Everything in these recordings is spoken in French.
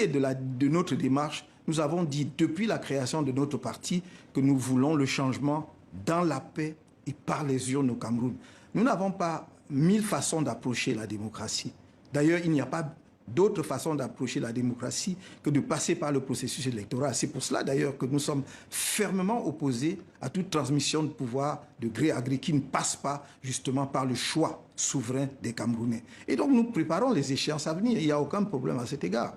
est de notre démarche, nous avons dit depuis la création de notre parti que nous voulons le changement dans la paix et par les urnes au Cameroun. Nous n'avons pas 1000 façons d'approcher la démocratie. D'ailleurs, il n'y a pas d'autre façon d'approcher la démocratie que de passer par le processus électoral. C'est pour cela d'ailleurs que nous sommes fermement opposés à toute transmission de pouvoir de gré à gré qui ne passe pas justement par le choix souverain des Camerounais. Et donc nous préparons les échéances à venir. Il n'y a aucun problème à cet égard.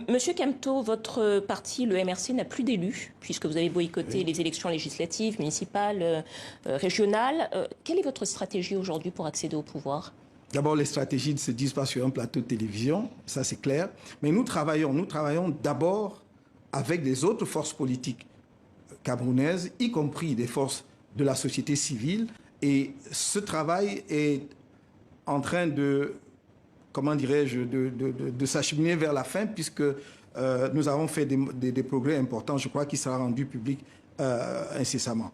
Monsieur Kemto, votre parti, le MRC, n'a plus d'élus, puisque vous avez boycotté les élections législatives, municipales, régionales. Quelle est votre stratégie aujourd'hui pour accéder au pouvoir ? D'abord, les stratégies ne se disent pas sur un plateau de télévision, ça c'est clair. Mais nous travaillons d'abord avec des autres forces politiques camerounaises, y compris des forces de la société civile. Et ce travail est en train de, comment dirais-je, de s'acheminer vers la fin, puisque nous avons fait des progrès importants, je crois qu'il sera rendu public incessamment.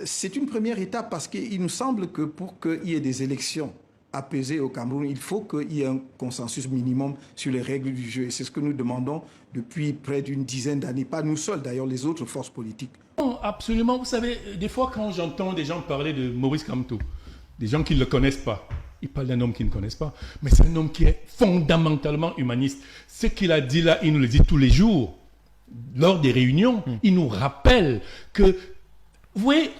C'est une première étape parce qu'il nous semble que pour qu'il y ait des élections apaisé au Cameroun, il faut qu'il y ait un consensus minimum sur les règles du jeu. Et c'est ce que nous demandons depuis près d'une dizaine d'années. Pas nous seuls, d'ailleurs, les autres forces politiques. Non, absolument. Vous savez, des fois, quand j'entends des gens parler de Maurice Kamto, des gens qui ne le connaissent pas, ils parlent d'un homme qu'ils ne connaissent pas, mais c'est un homme qui est fondamentalement humaniste. Ce qu'il a dit là, il nous le dit tous les jours. Lors des réunions, il nous rappelle que, vous voyez,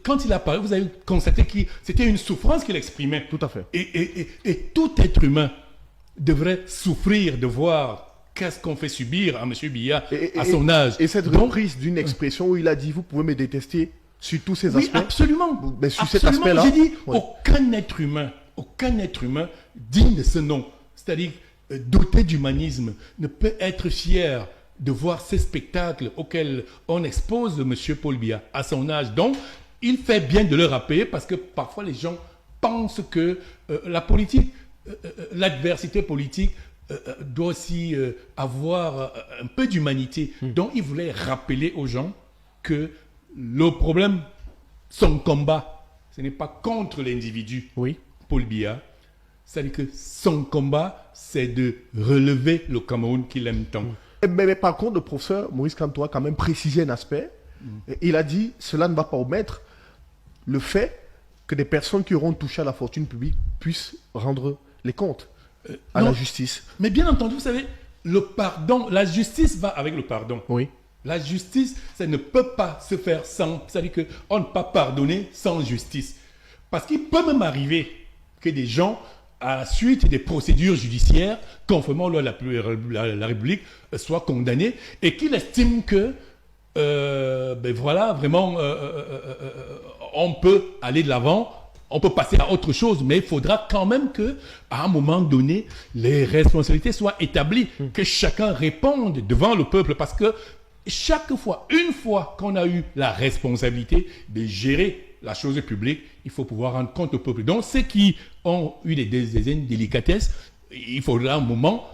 quand il a parlé, vous avez constaté que c'était une souffrance qu'il exprimait. Tout à fait. Et tout être humain devrait souffrir de voir qu'est-ce qu'on fait subir à M. Biya à son âge. Et cette reprise d'une expression où il a dit « vous pouvez me détester sur tous ces aspects ». Oui, absolument. Mais sur absolument. cet aspect-là... J'ai dit, aucun être humain digne de ce nom, c'est-à-dire doté d'humanisme, ne peut être fier de voir ces spectacles auxquels on expose M. Paul Biya à son âge. Donc, il fait bien de le rappeler parce que parfois les gens pensent que la politique, l'adversité politique doit aussi avoir un peu d'humanité. Donc il voulait rappeler aux gens que le problème, son combat, ce n'est pas contre l'individu, Paul Biya. C'est-à-dire que son combat, c'est de relever le Cameroun qu'il aime tant. Mais par contre, le professeur Maurice Kamto a quand même précisé un aspect. Il a dit, cela ne va pas omettre le fait que des personnes qui auront touché à la fortune publique puissent rendre les comptes à la justice. Mais bien entendu, vous savez, le pardon, la justice va avec le pardon. Oui. La justice, ça ne peut pas se faire sans, c'est-à-dire qu'on ne peut pas pardonner sans justice. Parce qu'il peut même arriver que des gens, à la suite des procédures judiciaires, conformément à la République, soient condamnés et qu'ils estiment que vraiment, on peut aller de l'avant, on peut passer à autre chose, mais il faudra quand même que, à un moment donné, les responsabilités soient établies, que chacun réponde devant le peuple, parce que chaque fois, une fois qu'on a eu la responsabilité de gérer la chose publique, il faut pouvoir rendre compte au peuple. Donc, ceux qui ont eu des délicatesses, il faudra un moment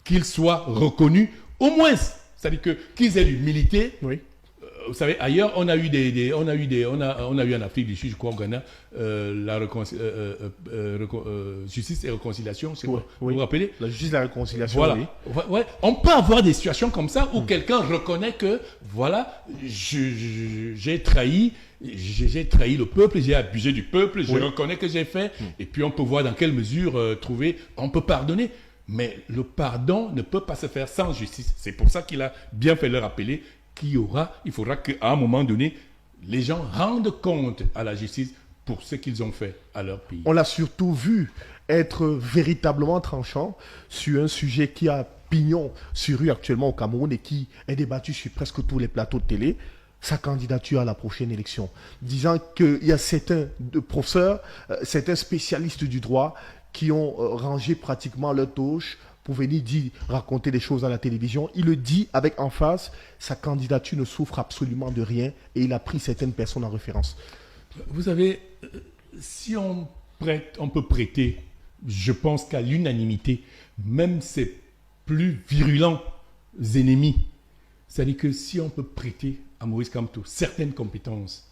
qu'ils soient reconnus, au moins. C'est-à-dire qu'ils aient l'humilité. Oui. Vous savez, ailleurs, on a eu en Afrique du Sud, je crois, au Ghana, justice et réconciliation, c'est quoi? Vous vous rappelez? La justice et la réconciliation, voilà. oui. Ouais. On peut avoir des situations comme ça où quelqu'un reconnaît que, voilà, j'ai trahi le peuple, j'ai abusé du peuple, je reconnais que j'ai fait, et puis on peut voir dans quelle mesure on peut pardonner. Mais le pardon ne peut pas se faire sans justice. C'est pour ça qu'il a bien fait le rappeler il faudra qu'à un moment donné, les gens rendent compte à la justice pour ce qu'ils ont fait à leur pays. On l'a surtout vu être véritablement tranchant sur un sujet qui a pignon sur rue actuellement au Cameroun et qui est débattu sur presque tous les plateaux de télé, sa candidature à la prochaine élection. Disant qu'il y a certains professeurs, certains spécialistes du droit qui ont rangé pratiquement leur touche pour venir raconter des choses à la télévision. Il le dit avec emphase, sa candidature ne souffre absolument de rien et il a pris certaines personnes en référence. Vous savez, si on peut prêter, je pense qu'à l'unanimité, même ses plus virulents ennemis, c'est-à-dire que si on peut prêter à Maurice Kamto certaines compétences,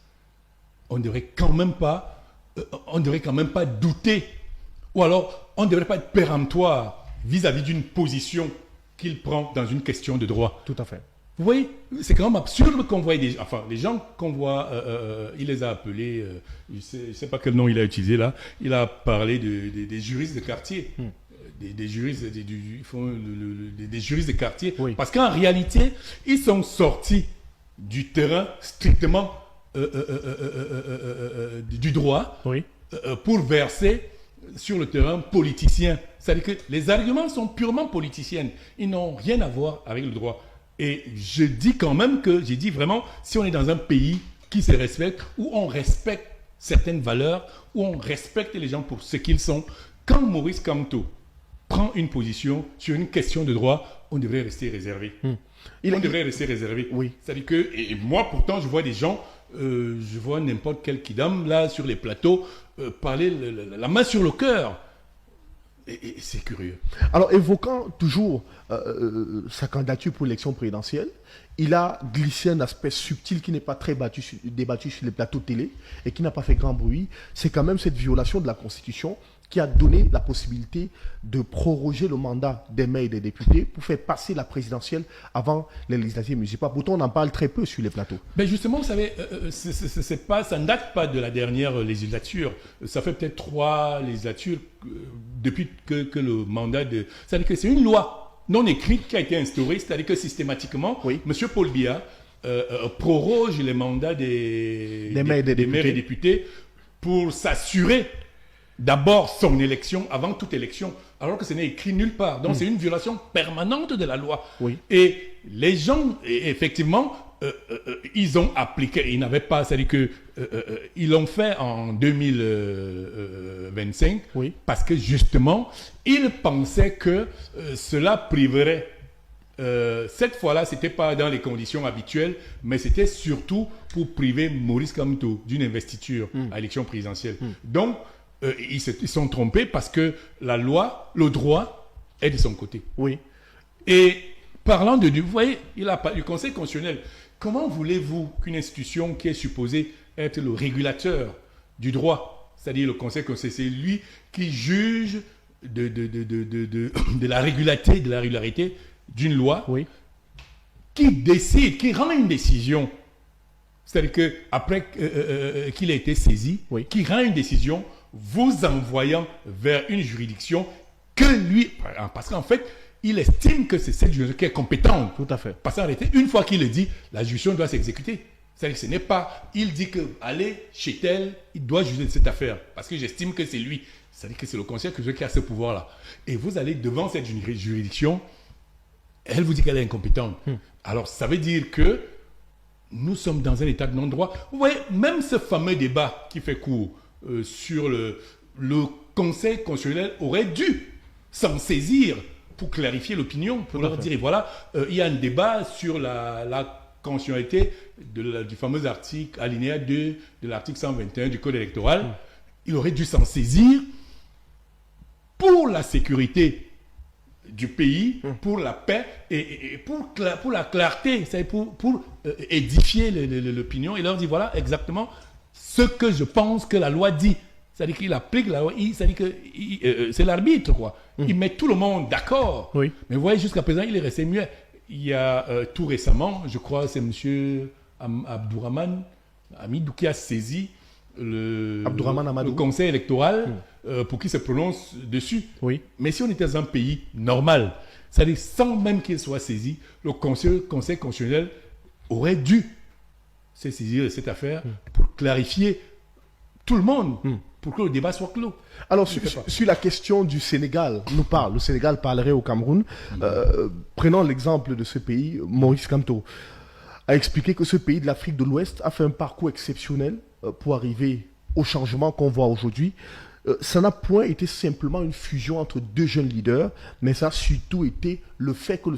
on ne devrait quand même pas douter, ou alors on ne devrait pas être péremptoire vis-à-vis d'une position qu'il prend dans une question de droit. Tout à fait. Vous voyez, c'est quand même absurde qu'on voit des... Enfin, les gens qu'on voit, il les a appelés, je ne sais pas quel nom il a utilisé là, il a parlé des juristes de quartier. Des juristes, des juristes de quartier. Oui. Parce qu'en réalité, ils sont sortis du terrain strictement du droit Oui. pour verser sur le terrain politicien. C'est-à-dire que les arguments sont purement politiciens. Ils n'ont rien à voir avec le droit. Et je dis quand même que, j'ai dit vraiment, si on est dans un pays qui se respecte, où on respecte certaines valeurs, où on respecte les gens pour ce qu'ils sont, quand Maurice Kamto prend une position sur une question de droit, on devrait rester réservé. On devrait rester réservé. Oui. C'est-à-dire que, et moi pourtant, je vois des gens, je vois n'importe quel kidam là sur les plateaux parler la main sur le cœur. Et c'est curieux. Alors, évoquant toujours sa candidature pour l'élection présidentielle, il a glissé un aspect subtil qui n'est pas très débattu sur les plateaux télé et qui n'a pas fait grand bruit. C'est quand même cette violation de la Constitution qui a donné la possibilité de proroger le mandat des maires et des députés pour faire passer la présidentielle avant les législatives municipales. Pourtant, on en parle très peu sur les plateaux. Ben justement, vous savez, ça ne date pas de la dernière législature. Ça fait peut-être 3 législatures depuis que le mandat de... C'est-à-dire que c'est une loi non écrite qui a été instaurée, c'est-à-dire que systématiquement, Oui. M. Paul Biya proroge les mandats des maires et députés pour s'assurer d'abord son élection avant toute élection, alors que ce n'est écrit nulle part. Donc c'est une violation permanente de la loi. Oui. Et les gens, effectivement, ils ont appliqué, ils n'avaient pas, c'est-à-dire que ils l'ont fait en 2025, Oui. parce que justement, ils pensaient que cela priverait. Cette fois-là, c'était pas dans les conditions habituelles, mais c'était surtout pour priver Maurice Kamto d'une investiture à l'élection présidentielle. Donc, ils se sont trompés parce que la loi, le droit est de son côté. Oui. Et parlant de... Vous voyez, il a le Conseil constitutionnel. Comment voulez-vous qu'une institution qui est supposée être le régulateur du droit, c'est-à-dire le Conseil constitutionnel, c'est lui qui juge de la régularité d'une loi, Oui. qui décide, qui rend une décision, c'est-à-dire qu'après qu'il a été saisi, Oui. qui rend une décision, vous envoyant vers une juridiction que lui... Parce qu'en fait, il estime que c'est cette juridiction qui est compétente. Tout à fait. Parce qu'en réalité, une fois qu'il le dit, la juridiction doit s'exécuter. C'est-à-dire que ce n'est pas... Il dit que allez chez tel, il doit juger de cette affaire. Parce que j'estime que c'est lui. C'est-à-dire que c'est le conseil qui a ce pouvoir-là. Et vous allez devant cette juridiction, elle vous dit qu'elle est incompétente. Alors, ça veut dire que nous sommes dans un état de non-droit. Vous voyez, même ce fameux débat qui fait cours sur le Conseil constitutionnel aurait dû s'en saisir pour clarifier l'opinion, pour leur dire, et voilà, il y a un débat sur la constitutionnalité du fameux article, alinéa 2 de l'article 121 du Code électoral. Il aurait dû s'en saisir pour la sécurité du pays, pour la paix et pour la clarté, c'est-à-dire pour édifier l'opinion et leur dire, voilà exactement ce que je pense que la loi dit. C'est-à-dire qu'il applique la loi, c'est-à-dire que c'est l'arbitre, quoi. Il met tout le monde d'accord. Oui. Mais vous voyez, jusqu'à présent, il est resté muet. Il y a tout récemment, je crois, c'est M. Abdourahmane Hamidou qui a saisi le conseil électoral pour qu'il se prononce dessus. Oui. Mais si on était dans un pays normal, c'est-à-dire sans même qu'il soit saisi, le conseil constitutionnel aurait dû se saisir de cette affaire pour clarifier tout le monde, pour que le débat soit clos. Alors, sur la question du Sénégal, le Sénégal parlerait au Cameroun. Prenons l'exemple de ce pays, Maurice Kamto a expliqué que ce pays de l'Afrique de l'Ouest a fait un parcours exceptionnel pour arriver au changement qu'on voit aujourd'hui. Ça n'a point été simplement une fusion entre 2 jeunes leaders, mais ça a surtout été le fait que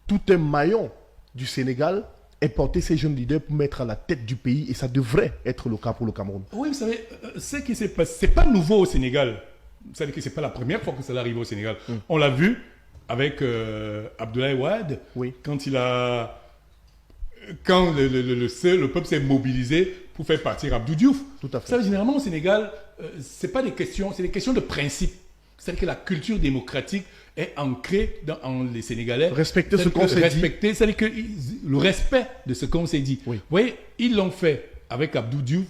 tout un maillon du Sénégal ait porté ces jeunes leaders pour mettre à la tête du pays, et ça devrait être le cas pour le Cameroun. Oui, vous savez, ce qui s'est passé, c'est pas nouveau au Sénégal. C'est-à-dire que c'est pas la première fois que ça arrive au Sénégal. On l'a vu avec Abdoulaye Wade, Oui. quand le peuple s'est mobilisé pour faire partir Abdou Diouf. Tout à fait. Ça, généralement, au Sénégal, c'est pas des questions, c'est des questions de principe. C'est-à-dire que la culture démocratique est ancrée en les Sénégalais. Respecter ce qu'on s'est dit. C'est-à-dire que le respect de ce qu'on s'est dit. Oui. Vous voyez, ils l'ont fait avec Abdou Diouf.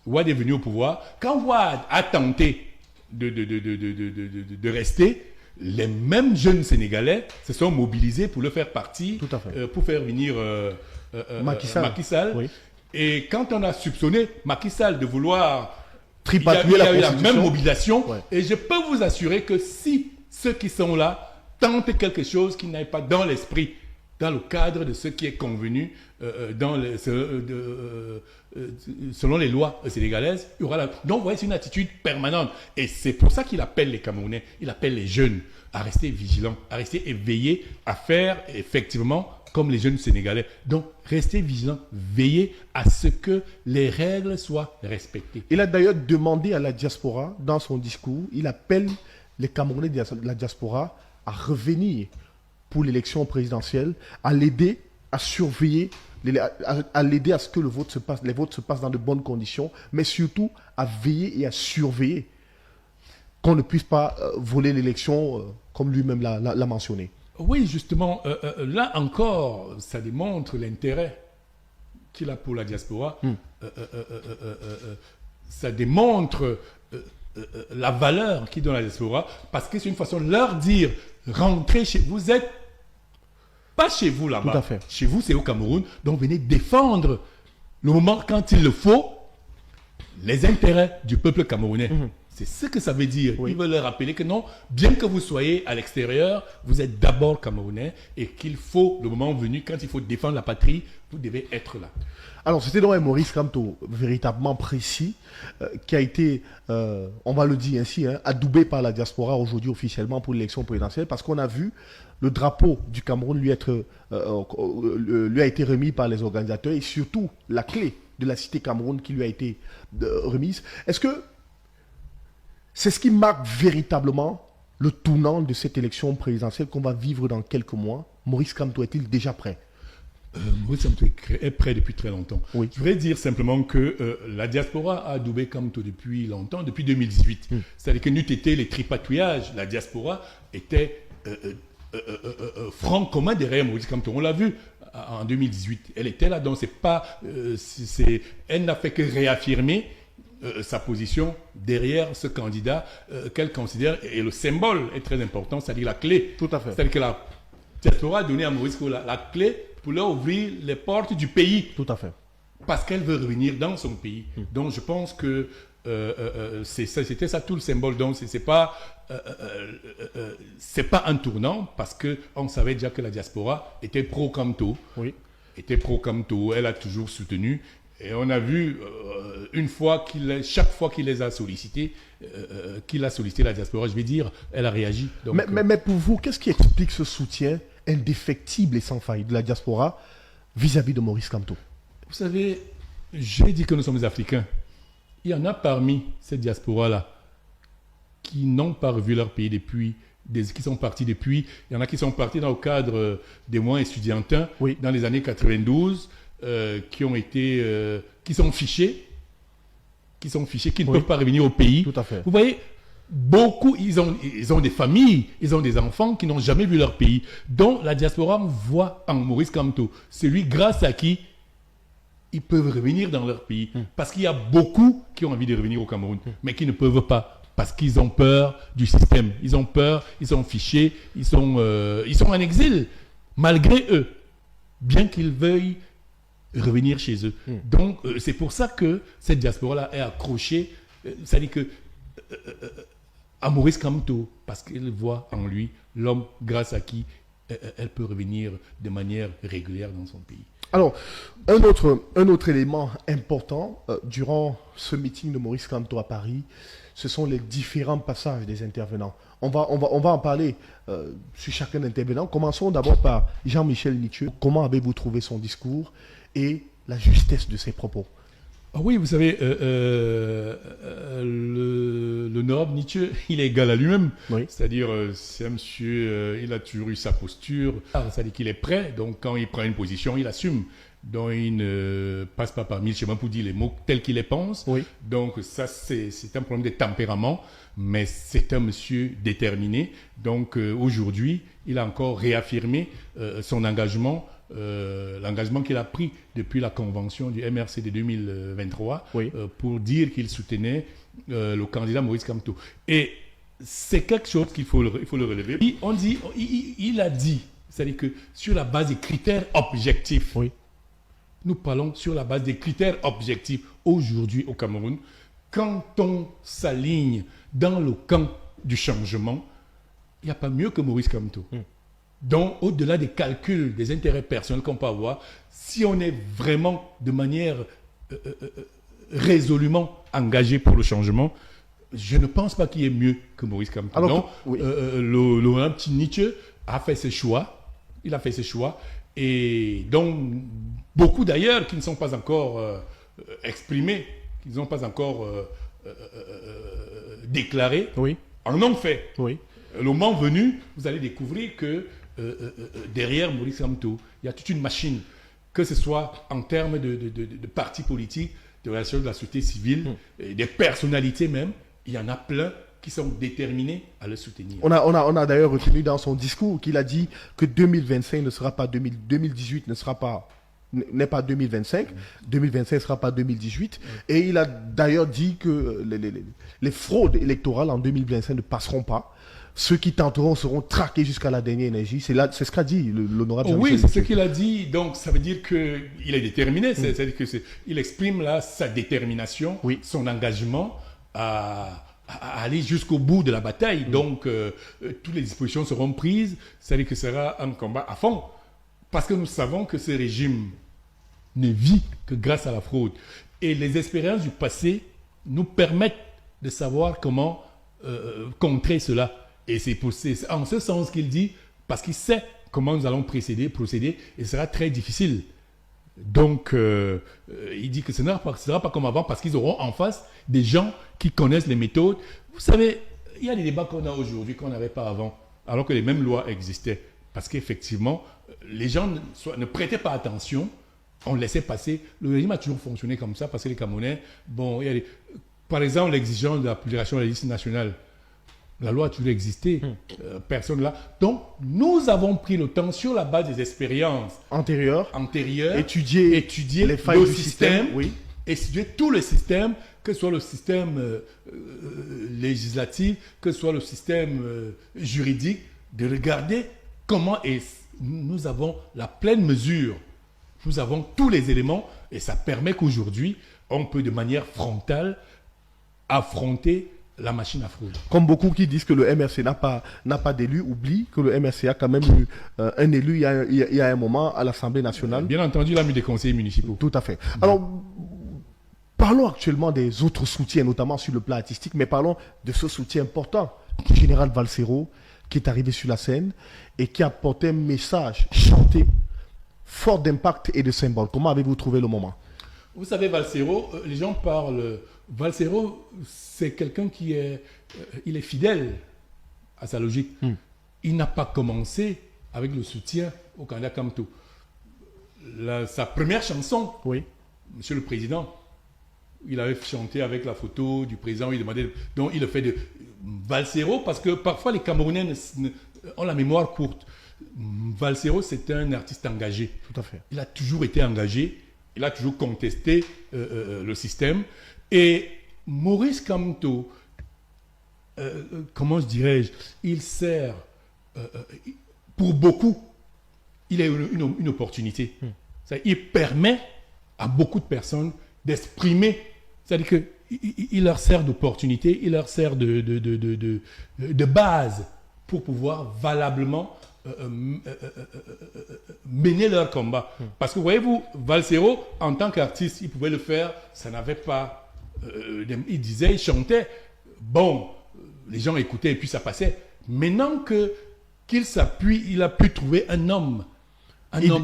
Wade est venu au pouvoir. Quand Wade a tenté de rester, les mêmes jeunes Sénégalais se sont mobilisés pour le faire partir, Tout à fait. pour faire venir Macky Sall. Oui. Et quand on a soupçonné Macky Sall de vouloir Tripatouiller il y a la eu la Constitution. même mobilisation. Ouais. Et je peux vous assurer que si ceux qui sont là tentent quelque chose qui n'est pas dans l'esprit, dans le cadre de ce qui est convenu selon les lois sénégalaises, il y aura donc vous voyez, c'est une attitude permanente. Et c'est pour ça qu'il appelle les Camerounais, il appelle les jeunes à rester vigilants, à rester éveillés, à faire effectivement comme les jeunes Sénégalais. Donc, restez vigilants, veillez à ce que les règles soient respectées. Il a d'ailleurs demandé à la diaspora, dans son discours, il appelle les Camerounais de la diaspora à revenir pour l'élection présidentielle, à l'aider à surveiller, à l'aider à ce que les votes se passent dans de bonnes conditions, mais surtout à veiller et à surveiller qu'on ne puisse pas voler l'élection comme lui-même l'a mentionné. Oui, justement, là encore, ça démontre l'intérêt qu'il a pour la diaspora. Ça démontre la valeur qu'il donne à la diaspora, parce que c'est une façon de leur dire, rentrez chez vous, êtes pas chez vous là-bas. Tout à fait. Chez vous, c'est au Cameroun, donc venez défendre le moment quand il le faut, les intérêts du peuple camerounais. C'est ce que ça veut dire. Oui. Il veut leur rappeler que non, bien que vous soyez à l'extérieur, vous êtes d'abord Camerounais et qu'il faut, le moment venu, quand il faut défendre la patrie, vous devez être là. Alors, c'était donc un Maurice Kamto véritablement précis, qui a été, on va le dire ainsi, adoubé par la diaspora aujourd'hui officiellement pour l'élection présidentielle, parce qu'on a vu le drapeau du Cameroun lui a été remis par les organisateurs, et surtout la clé de la cité Cameroun qui lui a été remise. Est-ce que c'est ce qui marque véritablement le tournant de cette élection présidentielle qu'on va vivre dans quelques mois? Maurice Kamto est-il déjà prêt? Maurice Kamto est prêt depuis très longtemps. Oui. Je voudrais dire simplement que la diaspora a adoubé Kamto depuis longtemps, depuis 2018. C'est-à-dire que n'eût été les tripatouillages, la diaspora était franc commun derrière Maurice Kamto. On l'a vu en 2018. Elle était là, donc elle n'a fait que réaffirmer sa position derrière ce candidat qu'elle considère, et le symbole est très important, c'est-à-dire la clé. Tout à fait. C'est-à-dire que la diaspora a donné à Maurice la clé pour leur ouvrir les portes du pays. Tout à fait. Parce qu'elle veut revenir dans son pays. Donc je pense que c'était ça tout le symbole. Donc c'est pas un tournant, parce qu'on savait déjà que la diaspora était pro-Kamto. Oui. Était pro-Kamto, elle a toujours soutenu. Et on a vu, chaque fois qu'il les a sollicités, qu'il a sollicité la diaspora, je vais dire, elle a réagi. Donc, mais pour vous, qu'est-ce qui explique ce soutien indéfectible et sans faille de la diaspora vis-à-vis de Maurice Kamto? Vous savez, j'ai dit que nous sommes des Africains. Il y en a parmi cette diaspora-là qui n'ont pas revu leur pays qui sont partis depuis. Il y en a qui sont partis dans le cadre des mois estudiantins, oui, dans les années 92, qui sont fichés, qui ne peuvent pas revenir au pays. Tout à fait. Vous voyez, beaucoup, ils ont des familles, ils ont des enfants qui n'ont jamais vu leur pays. Donc la diaspora voit en Maurice Kamto celui grâce à qui ils peuvent revenir dans leur pays. Parce qu'il y a beaucoup qui ont envie de revenir au Cameroun, mais qui ne peuvent pas. Parce qu'ils ont peur du système. Ils ont peur, ils sont fichés, ils sont en exil, malgré eux, bien qu'ils veuillent revenir chez eux. Donc, c'est pour ça que cette diaspora-là est accrochée, c'est-à-dire que à Maurice Kamto, parce qu'elle voit en lui l'homme grâce à qui elle peut revenir de manière régulière dans son pays. Alors, un autre élément important durant ce meeting de Maurice Kamto à Paris, ce sont les différents passages des intervenants. On va en parler sur chacun d'intervenants. Commençons d'abord par Jean-Michel Nithieu. Comment avez-vous trouvé son discours et la justesse de ses propos? Oui, vous savez, le noble Nithieu, il est égal à lui-même. Oui. C'est-à-dire, c'est un monsieur, il a toujours eu sa posture. C'est-à-dire qu'il est prêt, donc quand il prend une position, il assume. dont il ne passe pas par mille chemins pour dire les mots tels qu'il les pense. Oui. Donc ça, c'est un problème de tempérament, mais c'est un monsieur déterminé. Donc aujourd'hui, il a encore réaffirmé son engagement, l'engagement qu'il a pris depuis la convention du MRC de 2023 Oui. pour dire qu'il soutenait le candidat Maurice Kamto. Et c'est quelque chose qu'il faut le relever. Il a dit, c'est-à-dire que sur la base des critères objectifs, Oui. nous parlons sur la base des critères objectifs aujourd'hui au Cameroun, quand on s'aligne dans le camp du changement, il n'y a pas mieux que Maurice Kamto. Donc, au-delà des calculs, des intérêts personnels qu'on peut avoir, si on est vraiment de manière résolument engagé pour le changement, je ne pense pas qu'il y ait mieux que Maurice Kamto. Alors, Donc, oui. Laurent Petit Nietzsche a fait ses choix. Il a fait ses choix. Et donc, beaucoup d'ailleurs qui ne sont pas encore exprimés, qui ne sont pas encore déclarés, Oui. en ont fait. Oui. Le moment venu, vous allez découvrir que derrière Maurice Kamto, il y a toute une machine, que ce soit en termes de partis politiques, de relations de la société civile, et des personnalités même, il y en a plein qui sont déterminés à le soutenir. On a d'ailleurs retenu dans son discours qu'il a dit que 2025 ne sera pas 2018 n'est pas 2025, 2025 ne sera pas 2018. Et il a d'ailleurs dit que les fraudes électorales en 2025 ne passeront pas. Ceux qui tenteront seront traqués jusqu'à la dernière énergie. C'est ce qu'a dit l'honorable Oui, Jean-Michel c'est ce Lucier. qu'il a dit. Donc, ça veut dire qu'il est déterminé. C'est-à-dire qu'il exprime là sa détermination, Oui. son engagement à aller jusqu'au bout de la bataille. Donc, toutes les dispositions seront prises. C'est-à-dire que ce sera un combat à fond. Parce que nous savons que ce régime ne vit que grâce à la fraude. Et les expériences du passé nous permettent de savoir comment contrer cela. Et c'est en ce sens qu'il dit, parce qu'il sait comment nous allons procéder, et ce sera très difficile. Donc, il dit que ce ne sera pas comme avant, parce qu'ils auront en face des gens qui connaissent les méthodes. Vous savez, il y a des débats qu'on a aujourd'hui qu'on n'avait pas avant, alors que les mêmes lois existaient. Parce qu'effectivement, les gens ne prêtaient pas attention, on laissait passer. Le régime a toujours fonctionné comme ça, parce que les Camerounais, par exemple, l'exigence de la publication de la liste nationale, la loi a toujours existé, personne là. Donc, nous avons pris le temps, sur la base des expériences Antérieures, étudier les failles le du système, oui. étudier tout le système, que ce soit le système législatif, que ce soit le système juridique, de regarder comment nous avons la pleine mesure, nous avons tous les éléments, et ça permet qu'aujourd'hui, on peut de manière frontale affronter la machine à fraude. Comme beaucoup qui disent que le MRC n'a pas d'élu, oublient que le MRC a quand même eu un élu il y a un moment à l'Assemblée nationale. Bien entendu, il a mis des conseillers municipaux. Tout à fait. Alors, parlons actuellement des autres soutiens, notamment sur le plan artistique, mais parlons de ce soutien important du général Valsero, qui est arrivé sur la scène et qui a porté un message chanté, fort d'impact et de symbole. Comment avez-vous trouvé le moment? Vous savez, Valsero, les gens parlent... Valsero, c'est quelqu'un il est fidèle à sa logique. Il n'a pas commencé avec le soutien au candidat Kamto. Sa première chanson, Oui. Monsieur le Président, il avait chanté avec la photo du président, il demandait... Donc, il le fait de Valsero, parce que parfois les Camerounais ont la mémoire courte. Valsero, c'est un artiste engagé. Tout à fait. Il a toujours été engagé, il a toujours contesté le système. Et Maurice Kamto, comment dirais-je, il sert, pour beaucoup, il a une opportunité. Il permet à beaucoup de personnes d'exprimer, c'est-à-dire qu'il leur sert d'opportunité, il leur sert de base pour pouvoir valablement mener leur combat. Parce que voyez-vous, Valsero, en tant qu'artiste, il pouvait le faire, ça n'avait pas... il disait, il chantait, bon, les gens écoutaient et puis ça passait. Maintenant qu'il s'appuie, il a pu trouver un homme.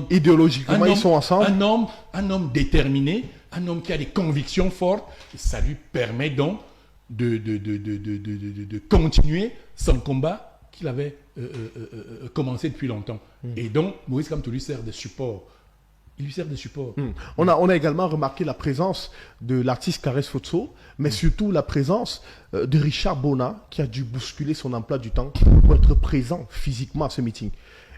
Idéologiquement, ils sont ensemble. Un homme déterminé, un homme qui a des convictions fortes. Ça lui permet donc de continuer son combat qu'il avait commencé depuis longtemps. Et donc, Maurice Kamto lui sert de support. il lui sert de support. On a également remarqué la présence de l'artiste Karès Fotso, mais surtout la présence de Richard Bona, qui a dû bousculer son emploi du temps pour être présent physiquement à ce meeting.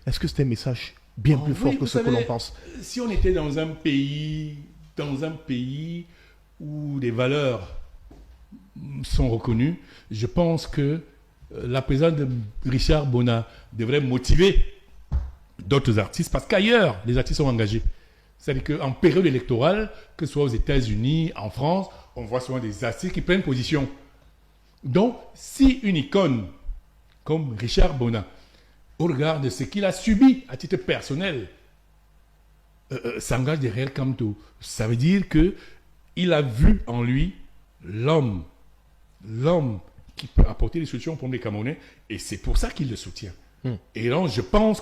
Est-ce que c'est un message bien plus fort que ce que l'on pense? Si on était dans un pays où des valeurs sont reconnues, je pense que la présence de Richard Bona devrait motiver d'autres artistes, parce qu'ailleurs, les artistes sont engagés. C'est-à-dire qu'en période électorale, que ce soit aux États-Unis, en France, on voit souvent des artistes qui prennent position. Donc, si une icône comme Richard Bona, au regard de ce qu'il a subi à titre personnel, s'engage derrière Kamto, ça veut dire qu'il a vu en lui l'homme qui peut apporter des solutions pour les Camerounais, et c'est pour ça qu'il le soutient. Et donc,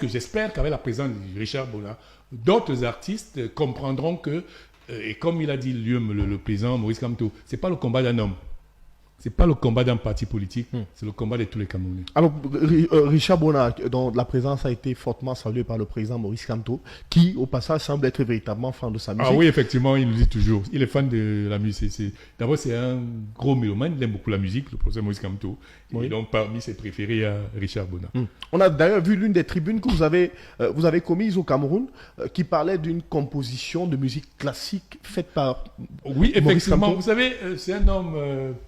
j'espère qu'avec la présence de Richard Bona, d'autres artistes comprendront que, et comme il a dit le président Maurice Kamto, c'est pas le combat d'un homme, c'est pas le combat d'un parti politique, c'est le combat de tous les Camerounais. Alors, Richard Bona, dont la présence a été fortement saluée par le président Maurice Kamto, qui, au passage, semble être véritablement fan de sa musique. Ah oui, effectivement, il nous dit toujours. Il est fan de la musique. D'abord, c'est un gros mélomane, il aime beaucoup la musique, le professeur Maurice Kamto. Oui. Et donc, parmi ses préférés, il y a Richard Bona. On a d'ailleurs vu l'une des tribunes que vous avez commises au Cameroun, qui parlait d'une composition de musique classique faite par Oui, Maurice effectivement. Kamto. Vous savez, c'est un homme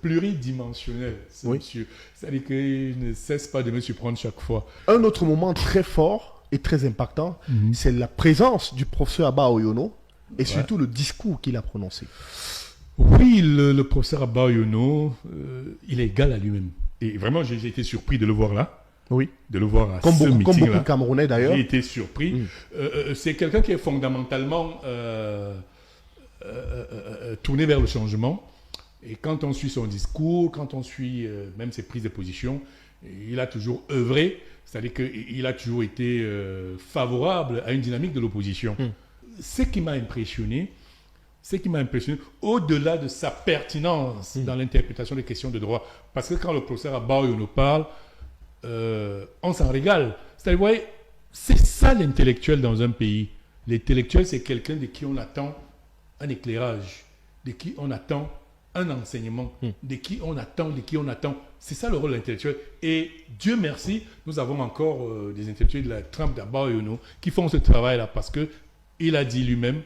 pluridimensionnel, ce Oui. monsieur. C'est-à-dire qu'il ne cesse pas de me surprendre chaque fois. Un autre moment très fort et très impactant, c'est la présence du professeur Abba Oyono et surtout le discours qu'il a prononcé. Oui, le professeur Abba Oyono, il est égal à lui-même. Et vraiment, j'ai été surpris de le voir là. Oui. De le voir à Comme ce beaucoup meeting-là. de Camerounais d'ailleurs. J'ai été surpris. C'est quelqu'un qui est fondamentalement tourné vers le changement. Et quand on suit son discours, quand on suit même ses prises de position, il a toujours œuvré, c'est-à-dire qu'il a toujours été favorable à une dynamique de l'opposition. Ce qui m'a impressionné, au-delà de sa pertinence dans l'interprétation des questions de droit, parce que quand le professeur Abba Oyono parle, on s'en régale. C'est-à-dire, vous voyez, c'est ça l'intellectuel dans un pays. L'intellectuel, c'est quelqu'un de qui on attend un éclairage, de qui on attend un enseignement, de qui on attend. C'est ça le rôle de l'intellectuel. Et Dieu merci, nous avons encore des intellectuels de la trempe d'Abba Oyono qui font ce travail-là, parce qu'il a dit lui-même,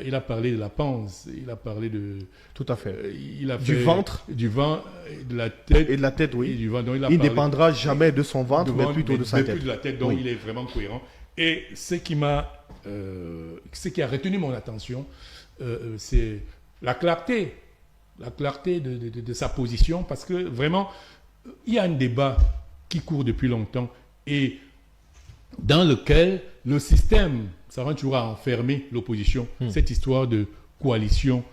il a parlé de la panse, il a parlé de... Tout à fait. Il a Du fait ventre. Du vent, de la tête. Et de la tête, oui. Et du ventre. Donc, Il ne parlé dépendra jamais de son ventre, mais plutôt de sa mais tête. plus de la tête, donc Oui. il est vraiment cohérent. Et ce qui a retenu mon attention, c'est la clarté de sa position, parce que vraiment, il y a un débat qui court depuis longtemps et dans lequel le système, ça va toujours à enfermer l'opposition. Cette histoire de coalition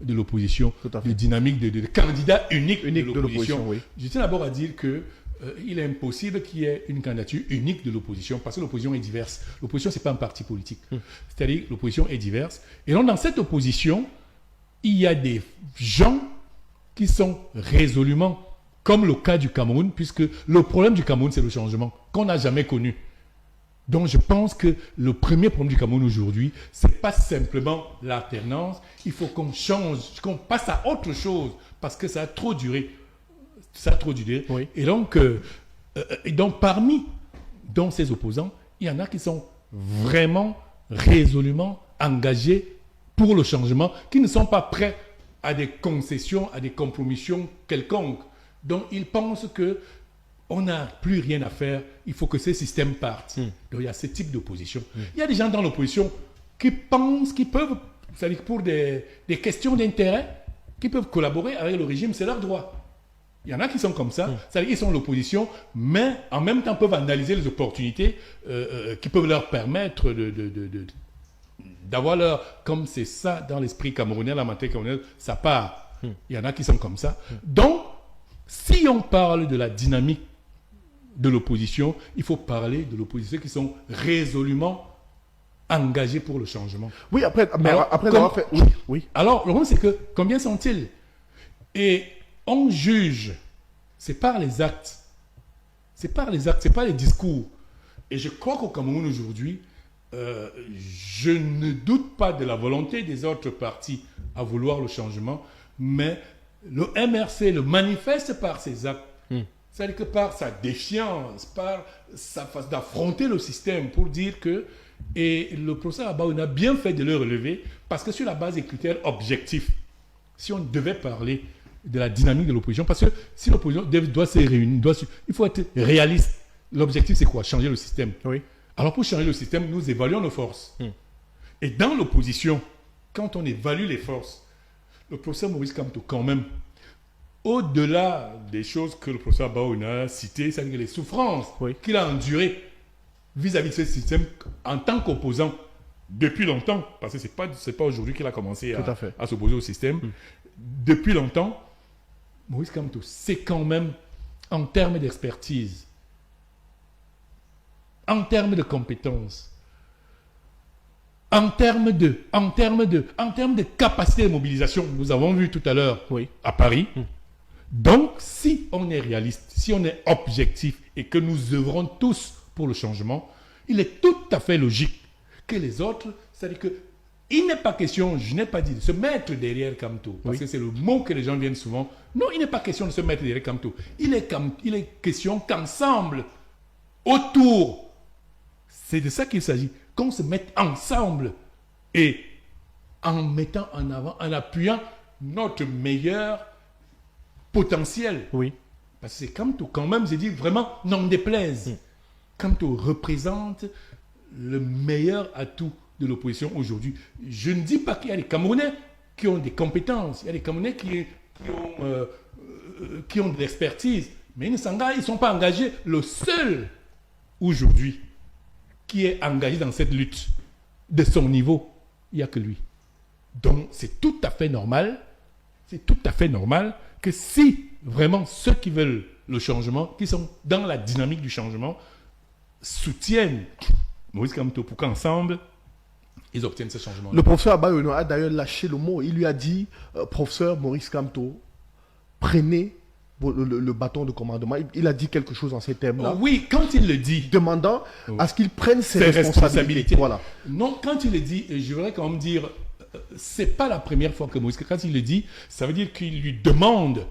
de l'opposition, Tout à fait. de dynamique de candidat unique de de l'opposition. l'opposition, oui. Je tiens d'abord à dire que il est impossible qu'il y ait une candidature unique de l'opposition, parce que l'opposition est diverse. L'opposition, ce n'est pas un parti politique. C'est-à-dire que l'opposition est diverse. Et donc, dans cette opposition, il y a des gens qui sont résolument, comme le cas du Cameroun, puisque le problème du Cameroun, c'est le changement, qu'on n'a jamais connu. Donc, je pense que le premier problème du Cameroun aujourd'hui, ce n'est pas simplement l'alternance. Il faut qu'on change, qu'on passe à autre chose, parce que ça a trop duré. Oui. Et donc, parmi ces opposants, il y en a qui sont vraiment résolument engagés pour le changement, qui ne sont pas prêts à des concessions, à des compromissions quelconques. Donc, ils pensent que on n'a plus rien à faire, il faut que ces systèmes partent. Donc, il y a ce type d'opposition. Il y a des gens dans l'opposition qui pensent qu'ils peuvent, c'est-à-dire pour des questions d'intérêt, qui peuvent collaborer avec le régime, c'est leur droit. Il y en a qui sont comme ça, c'est-à-dire qu'ils sont l'opposition, mais en même temps peuvent analyser les opportunités qui peuvent leur permettre d'avoir leur... Comme c'est ça dans l'esprit camerounais, la mentalité camerounaise, ça part. Il y en a qui sont comme ça. Donc, si on parle de la dynamique de l'opposition, il faut parler de l'opposition qui sont résolument engagés pour le changement. Oui, après Alors, avoir fait... Oui. Alors, le problème, c'est que combien sont-ils? Et on juge, c'est par les actes. C'est par les actes, c'est pas les discours. Et je crois qu'au Cameroun aujourd'hui, je ne doute pas de la volonté des autres partis à vouloir le changement, mais le MRC le manifeste par ses actes. C'est-à-dire que par sa défiance, par sa façon d'affronter le système pour dire que, et le professeur Abaouna a bien fait de le relever, parce que sur la base des critères objectifs, si on devait parler de la dynamique de l'opposition, parce que si l'opposition doit se réunir, il faut être réaliste. L'objectif, c'est quoi? Changer le système. Oui. Alors pour changer le système, nous évaluons nos forces. Et dans l'opposition, quand on évalue les forces, le professeur Maurice Kamto, quand même, au-delà des choses que le professeur Abaouna a citées, c'est-à-dire les souffrances qu'il a endurées vis-à-vis de ce système en tant qu'opposant depuis longtemps, parce que ce n'est pas aujourd'hui qu'il a commencé à s'opposer au système, depuis longtemps, Maurice Kamto, c'est quand même, en termes d'expertise, en termes de compétences, en termes de capacité de mobilisation, nous avons vu tout à l'heure à Paris. Donc, si on est réaliste, si on est objectif et que nous œuvrons tous pour le changement, il est tout à fait logique que les autres, c'est-à-dire que il n'est pas question, je n'ai pas dit de se mettre derrière Kamto, parce que c'est le mot que les gens viennent souvent. Non, il n'est pas question de se mettre derrière Kamto. Il est question qu'ensemble, autour, c'est de ça qu'il s'agit, qu'on se mette ensemble et en mettant en avant, en appuyant notre meilleur potentiel. Parce que c'est Kamto, quand même, j'ai dit vraiment, n'en déplaise. Kamto représente le meilleur atout de l'opposition aujourd'hui. Je ne dis pas qu'il y a des Camerounais qui ont des compétences, il y a des Camerounais qui ont de l'expertise, mais ils ne sont pas engagés. Le seul, aujourd'hui, qui est engagé dans cette lutte, de son niveau, il n'y a que lui. Donc, c'est tout à fait normal, que si vraiment ceux qui veulent le changement, qui sont dans la dynamique du changement, soutiennent Maurice Kamto pour qu'ensemble, ils obtiennent ce changement. Le professeur Abaouna a d'ailleurs lâché le mot. Il lui a dit, professeur Maurice Kamto, prenez le bâton de commandement. Il a dit quelque chose en ces termes-là. Oui, quand il le dit. Demandant à ce qu'il prenne ses responsabilités. Voilà. Non, quand il le dit, je voudrais quand même dire, c'est pas la première fois que Maurice, quand il le dit, ça veut dire qu'il lui demande,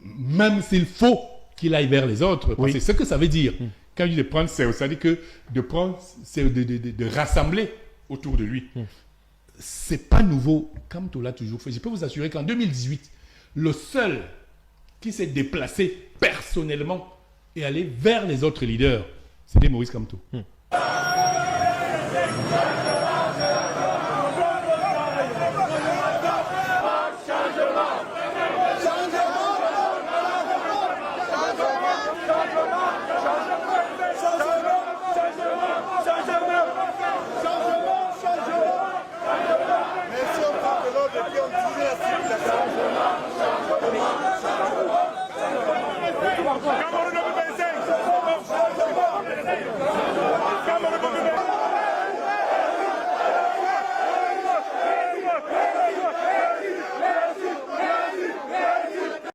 même s'il faut qu'il aille vers les autres, parce que c'est ce que ça veut dire. Quand il dit de prendre, ça veut dire que de prendre, c'est de rassembler autour de lui. C'est pas nouveau, comme tu l'as toujours fait. Je peux vous assurer qu'en 2018, le seul qui s'est déplacé personnellement et allé vers les autres leaders, c'était Maurice Kamto. Changement.